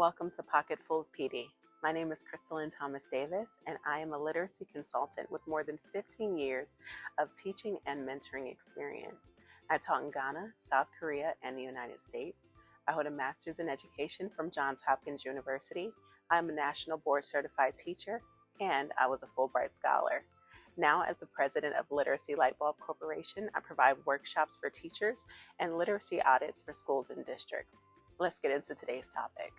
Welcome to Pocketful PD. My name is Crystalline Thomas Davis, and I am a literacy consultant with more than 15 years of teaching and mentoring experience. I taught in Ghana, South Korea, and the United States. I hold a master's in education from Johns Hopkins University. I'm a national board certified teacher, and I was a Fulbright scholar. Now, as the president of Literacy Lightbulb Corporation, I provide workshops for teachers and literacy audits for schools and districts. Let's get into today's topic.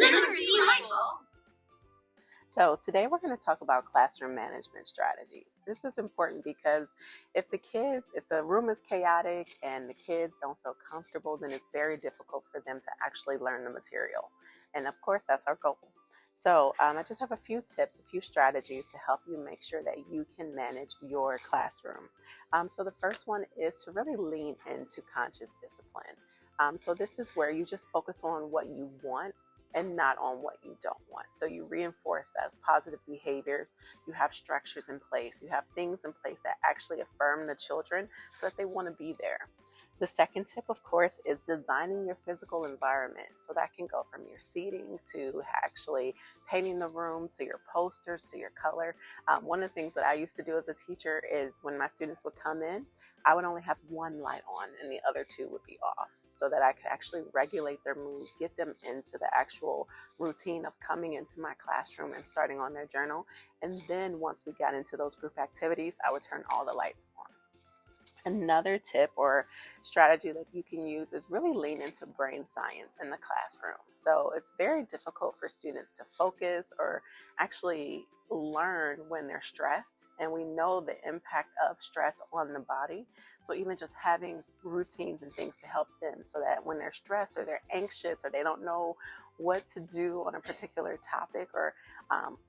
Literacy Lightbulb. So today we're going to talk about classroom management strategies. This is important because if the room is chaotic and the kids don't feel comfortable, then it's very difficult for them to actually learn the material. And of course, that's our goal. So I just have a few tips, a few strategies to help you make sure that you can manage your classroom. So the first one is to really lean into conscious discipline. So this is where you just focus on what you want and not on what you don't want. So you reinforce those positive behaviors. You have structures in place. You have things in place that actually affirm the children so that they want to be there. The second tip, of course, is designing your physical environment. So that can go from your seating to actually painting the room to your posters to your color. One of the things that I used to do as a teacher is when my students would come in, I would only have one light on and the other two would be off so that I could actually regulate their mood, get them into the actual routine of coming into my classroom and starting on their journal. And then once we got into those group activities, I would turn all the lights on. Another tip or strategy that you can use is really lean into brain science in the classroom. So it's very difficult for students to focus or actually learn when they're stressed, and we know the impact of stress on the body. So even just having routines and things to help them so that when they're stressed or they're anxious or they don't know what to do on a particular topic or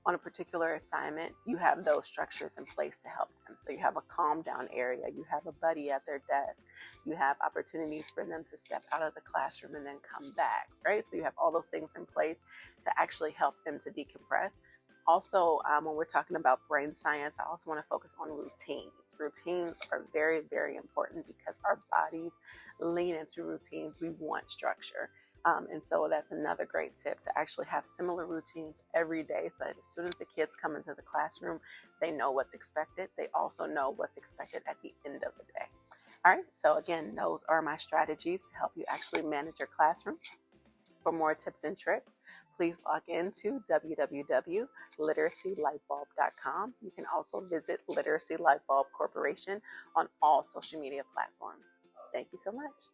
on a particular assignment, you have those structures in place to help them. So you have a calm down area, you have a buddy at their desk, you have opportunities for them to step out of the classroom and then come back, right? So you have all those things in place to actually help them to decompress. Also, when we're talking about brain science, I also want to focus on routines. Routines are very, very important because our bodies lean into routines. We want structure. And so that's another great tip, to actually have similar routines every day so that as soon as the kids come into the classroom, they know what's expected. They also know what's expected at the end of the day. All right, so again, those are my strategies to help you actually manage your classroom. For more tips and tricks, please log into www.literacylightbulb.com. You can also visit Literacy Lightbulb Corporation on all social media platforms. Thank you so much.